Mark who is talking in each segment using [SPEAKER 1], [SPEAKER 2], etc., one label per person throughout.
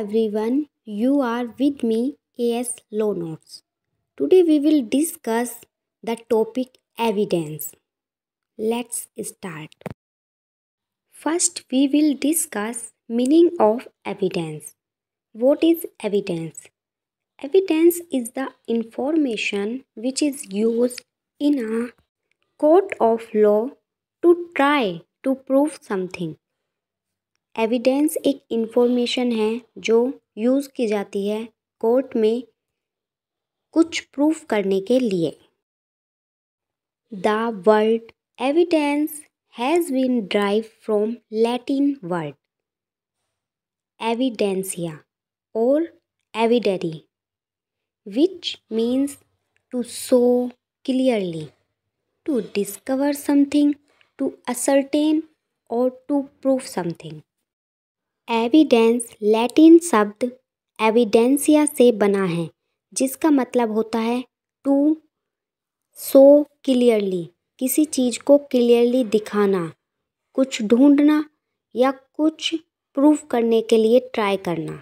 [SPEAKER 1] everyone, you are with me AS Law Notes. Today we will discuss the topic evidence. Let's start. First we will discuss meaning of evidence. What is evidence? Evidence is the information which is used in a court of law to try to prove something. Evidence एक information है जो use की जाती है court में कुछ proof करने के लिए. The word evidence has been drive from Latin word evidentia or evidere which means to show clearly, to discover something, to ascertain or to prove something. Evidence Latin शब्द evidentia से बना है जिसका मतलब होता है टू शो क्लियरली, किसी चीज़ को क्लियरली दिखाना, कुछ ढूंढना या कुछ प्रूफ करने के लिए ट्राई करना.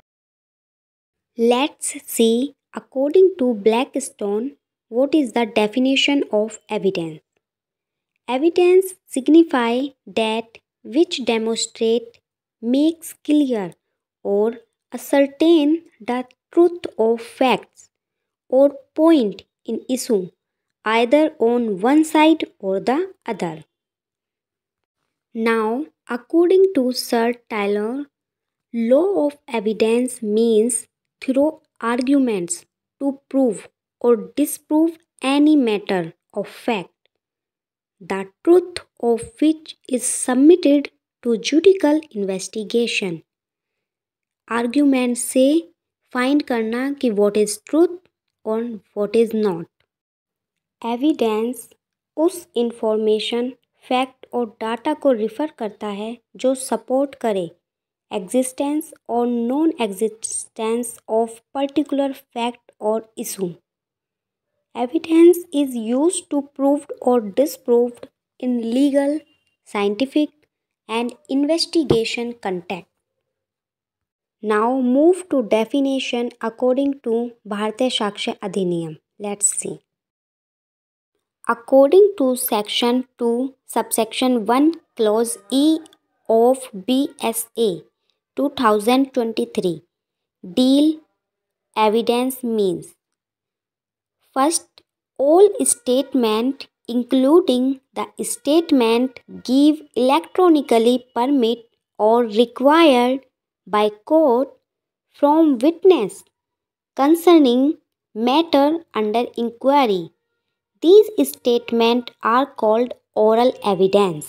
[SPEAKER 1] Let's see according to Blackstone what is the definition of evidence. Evidence signify that which demonstrate, makes clear or ascertain the truth of facts or point in issue either on one side or the other. Now, according to Sir Taylor, law of evidence means through arguments to prove or disprove any matter of fact, the truth of which is submitted to judicial investigation. Argument से find करना कि what is truth और what is not. Evidence उस information, fact और data को refer करता है जो सपोर्ट करे एग्जिस्टेंस और non existence of particular fact और issue. Evidence is used to prove or disprove in legal, scientific, and investigation context. Now move to definition according to Bharatiya Sakshya Adhiniyam. Let's see. According to Section 2, Subsection 1, Clause E of BSA 2023, deal evidence means first, all statement including the statement give electronically permit or required by court from witness concerning matter under inquiry. These statement are called oral evidence.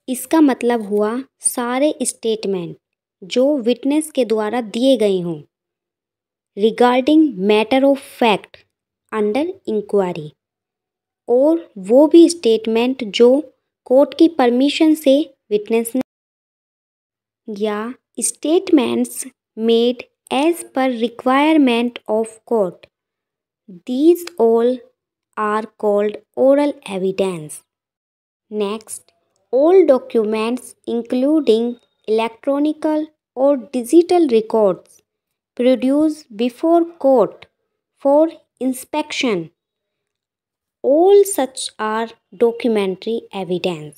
[SPEAKER 1] इसका मतलब हुआ सारे statement जो witness के द्वारा दिए गए हों regarding matter of fact under inquiry, और वो भी स्टेटमेंट जो कोर्ट की परमिशन से विटनेस ने या statements made as per requirement of court. These all are called oral evidence. Next, all documents including electronical or digital records produce before court for inspection. All such are documentary evidence.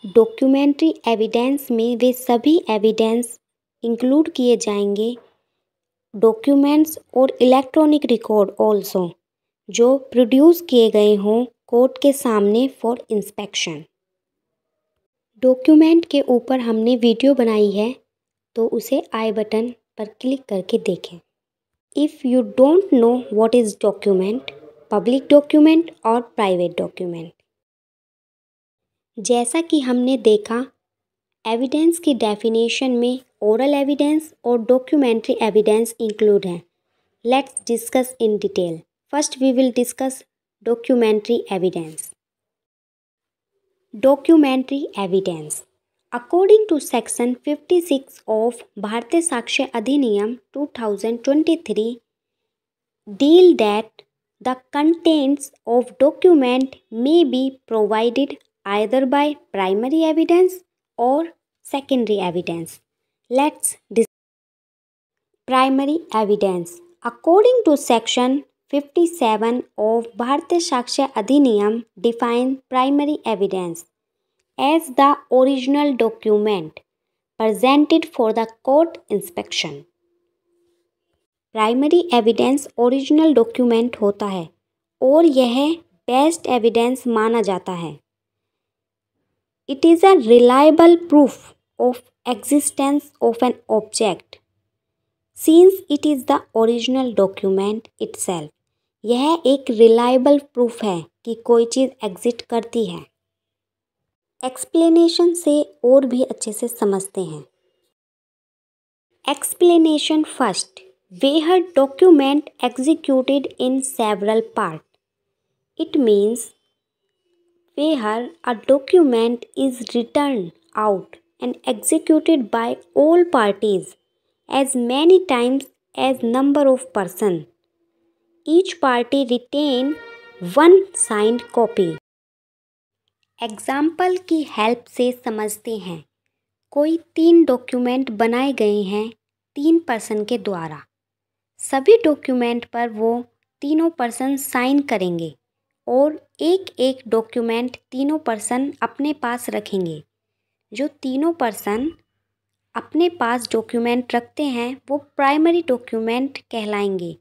[SPEAKER 1] Documentary evidence में वे सभी evidence include किए जाएंगे documents और electronic record also जो produce किए गए हों court के सामने फॉर इंस्पेक्शन. डॉक्यूमेंट के ऊपर हमने वीडियो बनाई है तो उसे आई बटन पर क्लिक करके देखें. If you don't know what is document, public document और private document. जैसा कि हमने देखा एविडेंस की डेफिनेशन में ओरल एविडेंस और डॉक्यूमेंट्री एविडेंस इंक्लूड हैं. Let's discuss in detail. First we will discuss documentary evidence. Documentary evidence According to Section 56 of Bharatiya Sakshya Adhiniyam 2023, deal that the contents of document may be provided either by primary evidence or secondary evidence. Let's discuss. Primary evidence. According to Section 57 of Bharatiya Sakshya Adhiniyam defines primary evidence as the original document presented for the court inspection. Primary evidence original document होता है और यह best evidence माना जाता है. It is a reliable proof of existence of an object since it is the original document itself. यह एक reliable proof है कि कोई चीज़ एग्जिस्ट करती है. एक्सप्लेनेशन से और भी अच्छे से समझते हैं. Explanation first. Where document executed in several parts. It means where a document is written out and executed by all parties as many times as number of persons. Each party retain one signed copy. Example की help से समझते हैं. कोई 3 document बनाए गए हैं 3 person के द्वारा. सभी डॉक्यूमेंट पर वो तीनों पर्सन साइन करेंगे और एक एक डॉक्यूमेंट तीनों पर्सन अपने पास रखेंगे. जो तीनों पर्सन अपने पास डॉक्यूमेंट रखते हैं वो प्राइमरी डॉक्यूमेंट कहलाएंगे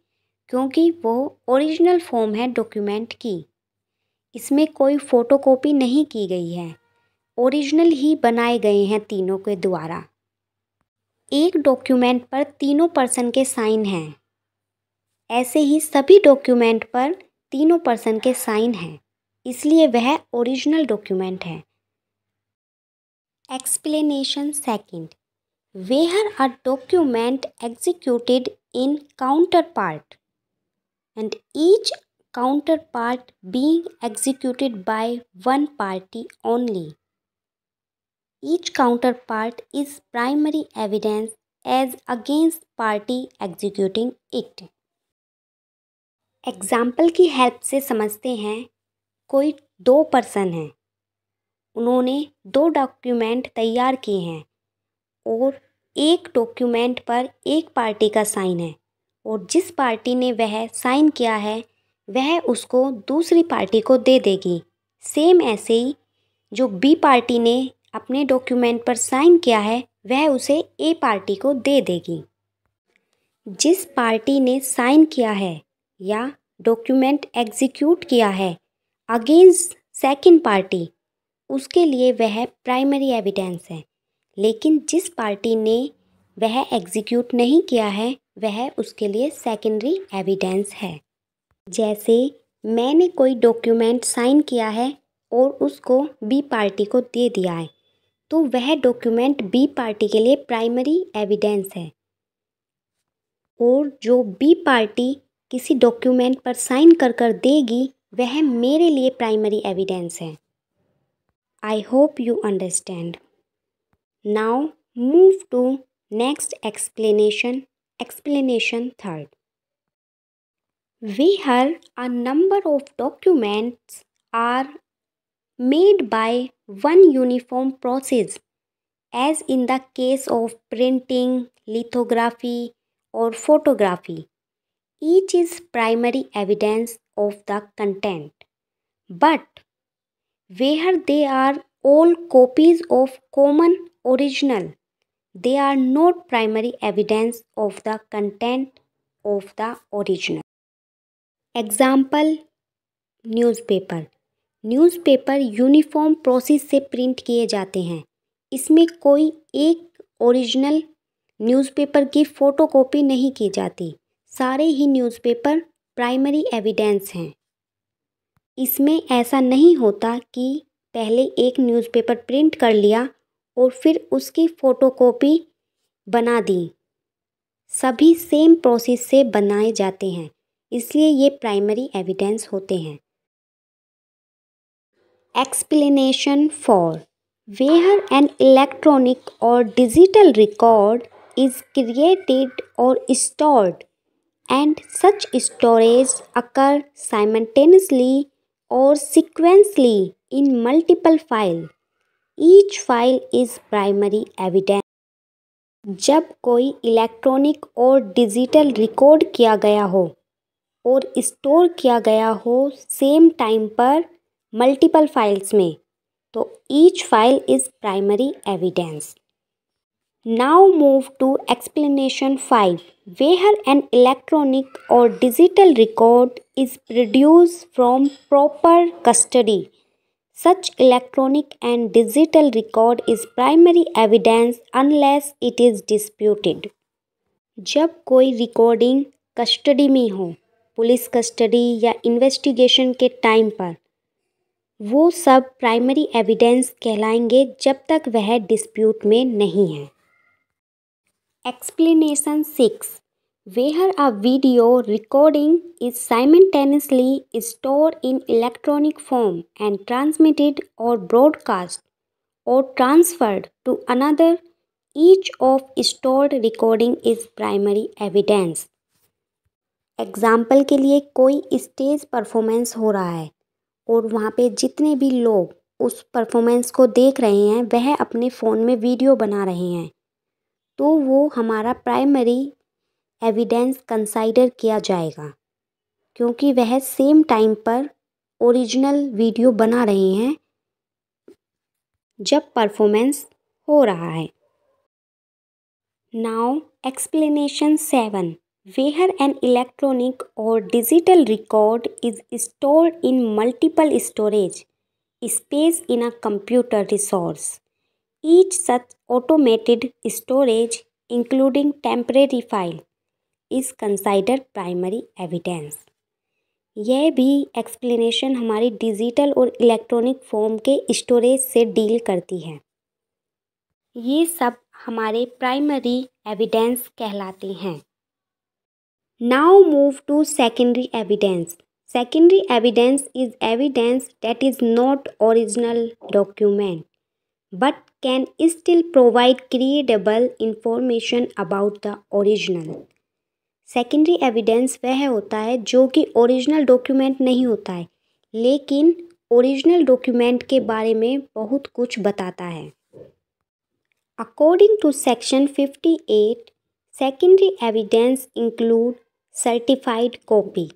[SPEAKER 1] क्योंकि वो ओरिजिनल फॉर्म है डॉक्यूमेंट की. इसमें कोई फ़ोटोकॉपी नहीं की गई है, ओरिजिनल ही बनाए गए हैं तीनों के द्वारा. एक डॉक्यूमेंट पर तीनों पर्सन के साइन हैं. ऐसे ही सभी डॉक्यूमेंट पर तीनों पर्सन के साइन हैं, इसलिए वह ओरिजिनल डॉक्यूमेंट है. Explanation second. Where a document executed in counterpart and each counterpart being executed by one party only. Each counterpart is primary evidence as against party executing it. Example की help से समझते हैं. कोई 2 person हैं, उन्होंने 2 document तैयार किए हैं और एक डॉक्यूमेंट पर एक पार्टी का साइन है और जिस पार्टी ने वह साइन किया है वह उसको दूसरी पार्टी को दे देगी. सेम ऐसे ही जो बी पार्टी ने अपने डॉक्यूमेंट पर साइन किया है वह उसे ए पार्टी को दे देगी. जिस पार्टी ने साइन किया है या डॉक्यूमेंट एग्जीक्यूट किया है अगेंस्ट सेकंड पार्टी, उसके लिए वह प्राइमरी एविडेंस है. लेकिन जिस पार्टी ने वह एग्जीक्यूट नहीं किया है वह उसके लिए सेकेंडरी एविडेंस है. जैसे मैंने कोई डॉक्यूमेंट साइन किया है और उसको बी पार्टी को दे दिया है तो वह डॉक्यूमेंट बी पार्टी के लिए प्राइमरी एविडेंस है. और जो बी पार्टी किसी डॉक्यूमेंट पर साइन कर देगी वह मेरे लिए प्राइमरी एविडेंस है. I hope you understand. Now move to next explanation. Explanation third. Where a number of documents are made by one uniform process, as in the case of printing, lithography, or photography, each is primary evidence of the content. But where they are all copies of common original, they are not primary evidence of the content of the original. Example. Newspaper. Newspaper uniform process से print किए जाते हैं. इसमें कोई एक original newspaper की photocopy नहीं की जाती. सारे ही न्यूज़पेपर प्राइमरी एविडेंस हैं. इसमें ऐसा नहीं होता कि पहले एक न्यूज़पेपर प्रिंट कर लिया और फिर उसकी फ़ोटोकॉपी बना दी. सभी सेम प्रोसेस से बनाए जाते हैं, इसलिए ये प्राइमरी एविडेंस होते हैं. Explanation for. Where an electronic or digital record is created or stored and such storage occur simultaneously or sequentially in multiple files. Each file is primary evidence. जब कोई इलेक्ट्रॉनिक और डिजिटल रिकॉर्ड किया गया हो और store किया गया हो same time पर मल्टीपल फाइल्स में, तो each file is primary evidence. Now move to explanation 5. Where an electronic or digital record is produced from proper custody. Such electronic and digital record is primary evidence unless it is disputed. जब कोई recording custody में हो, police custody या investigation के time पर, वो सब primary evidence कहलाएंगे जब तक वह डिस्प्यूट में नहीं है. Explanation 6. Where a video recording is simultaneously stored in electronic form and transmitted or broadcast or transferred to another, each of stored recording is primary evidence. Example के लिए कोई स्टेज परफॉर्मेंस हो रहा है और वहाँ पे जितने भी लोग उस परफॉर्मेंस को देख रहे हैं वह अपने फ़ोन में वीडियो बना रहे हैं, तो वो हमारा प्राइमरी एविडेंस कंसाइडर किया जाएगा क्योंकि वह सेम टाइम पर ओरिजिनल वीडियो बना रहे हैं जब परफॉर्मेंस हो रहा है. Now explanation 7. Where an electronic or digital record is stored in multiple storage space in a computer resource. Each such automated storage, including temporary file, is considered primary evidence. यह भी explanation हमारी digital और electronic form के storage से deal करती है. ये सब हमारे प्राइमरी एविडेंस कहलाते हैं. Now move to secondary evidence. Secondary evidence is evidence that is not original document but can still provide credible information about the original. Secondary evidence वह होता है जो कि ओरिजिनल डॉक्यूमेंट नहीं होता है लेकिन ओरिजिनल डॉक्यूमेंट के बारे में बहुत कुछ बताता है. According to section 58, secondary evidence include certified copy.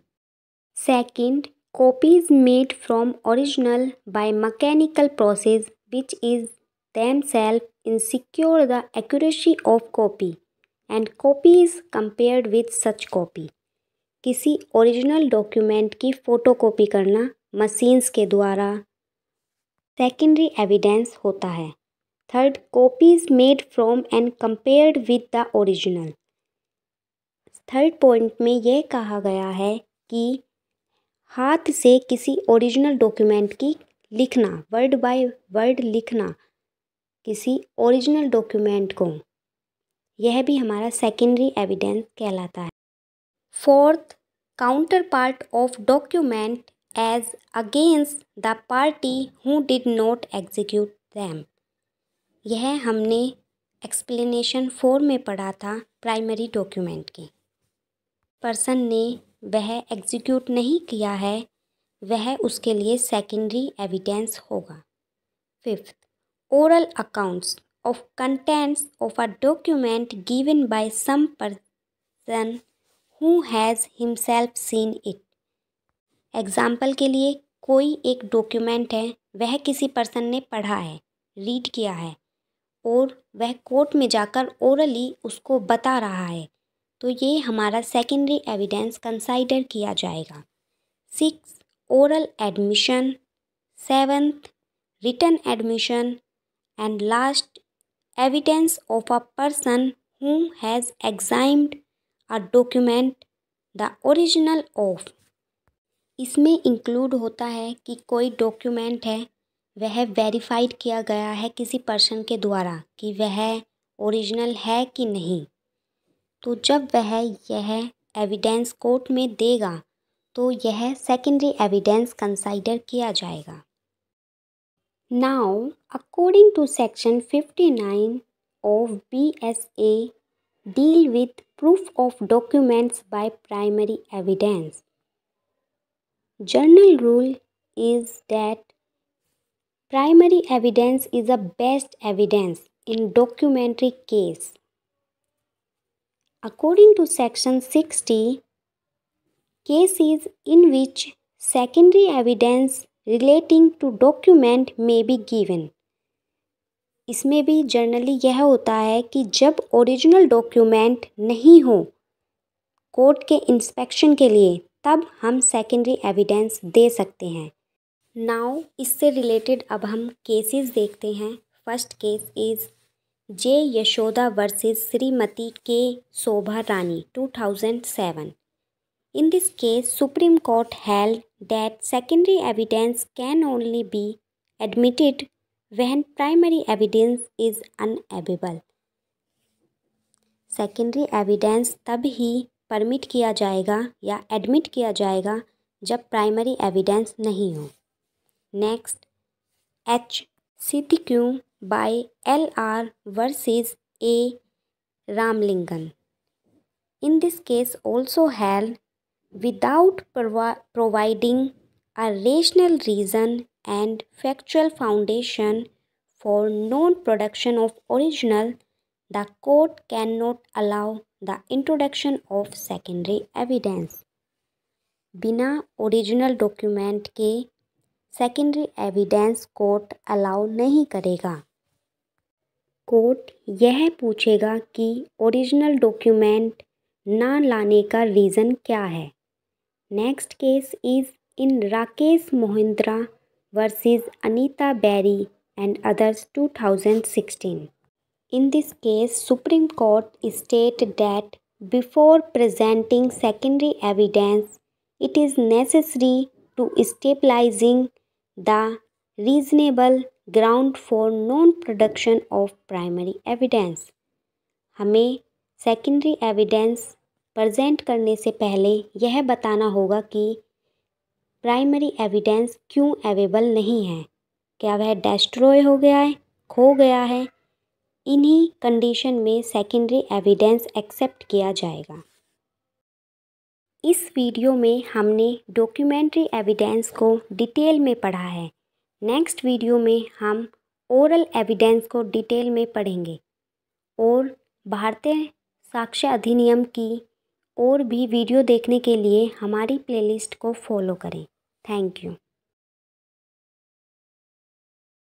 [SPEAKER 1] Second, copies made from original by mechanical process which is themselves insecure the accuracy of copy and copies compared with such copy. किसी original document की photocopy करना machines के द्वारा secondary evidence होता है. Third, copies made from and compared with the original. Third point में यह कहा गया है कि हाथ से किसी ओरिजिनल डॉक्यूमेंट की लिखना, वर्ड बाय वर्ड लिखना किसी ओरिजिनल डॉक्यूमेंट को, यह भी हमारा सेकेंडरी एविडेंस कहलाता है. Fourth, counterpart of document as against the party who did not execute them. यह हमने एक्सप्लेनेशन 4 में पढ़ा था प्राइमरी डॉक्यूमेंट की. पर्सन ने वह एग्जीक्यूट नहीं किया है, वह उसके लिए सेकेंडरी एविडेंस होगा. Fifth, oral accounts of contents of a document given by some person who has himself seen it. Example के लिए कोई एक डॉक्यूमेंट है, वह किसी पर्सन ने पढ़ा है, रीड किया है और वह कोर्ट में जाकर ओरली उसको बता रहा है, तो ये हमारा सेकेंडरी एविडेंस कंसाइडर किया जाएगा. 6, oral admission. 7th, written admission. And last, evidence of a person who has examined a document the original of. इसमें इंक्लूड होता है कि कोई डॉक्यूमेंट है वह वेरीफाइड किया गया है किसी पर्सन के द्वारा कि वह ओरिजिनल है कि नहीं, तो जब वह यह एविडेंस कोर्ट में देगा तो यह सेकेंडरी एविडेंस कंसाइडर किया जाएगा. Now according to section 59 of BSA deal with proof of documents by primary evidence. General rule is that primary evidence is a best evidence in documentary case. According to Section 60, cases in which secondary evidence relating to document may be given. इसमें भी generally यह होता है कि जब original document नहीं हो court के इंस्पेक्शन के लिए, तब हम सेकेंडरी एविडेंस दे सकते हैं। नाउ इससे रिलेटेड अब हम केसेस देखते हैं। First case is J Yashoda versus Shrimati के शोभा रानी 2007. In this case, Supreme Court held that secondary evidence can only be admitted when primary evidence is unavailable. Secondary evidence तब ही परमिट किया जाएगा या एडमिट किया जाएगा जब प्राइमरी एविडेंस नहीं हो। Next, H Siddiqui by LR versus A Ramalingam. In this case also held without providing a rational reason and factual foundation for non-production of original, the court cannot allow the introduction of secondary evidence. बिना original document के secondary evidence court allow नहीं करेगा। Court यह पूछेगा कि original document ना लाने का रीज़न क्या है। Next case is in Rakesh Mohindra versus Anita Beri and others 2016. In this case, Supreme Court stated that before presenting secondary evidence, it is necessary to stabilizing the reasonable ground for non-production of primary evidence. हमें secondary evidence present करने से पहले यह बताना होगा कि primary evidence क्यों available नहीं है, क्या वह डिस्ट्रॉय हो गया है, खो गया है। इन्हीं कंडीशन में सेकेंडरी एविडेंस एक्सेप्ट किया जाएगा। इस वीडियो में हमने डॉक्यूमेंट्री एविडेंस को डिटेल में पढ़ा है। नेक्स्ट वीडियो में हम ओरल एविडेंस को डिटेल में पढ़ेंगे और भारतीय साक्ष्य अधिनियम की और भी वीडियो देखने के लिए हमारी प्लेलिस्ट को फॉलो करें। Thank you.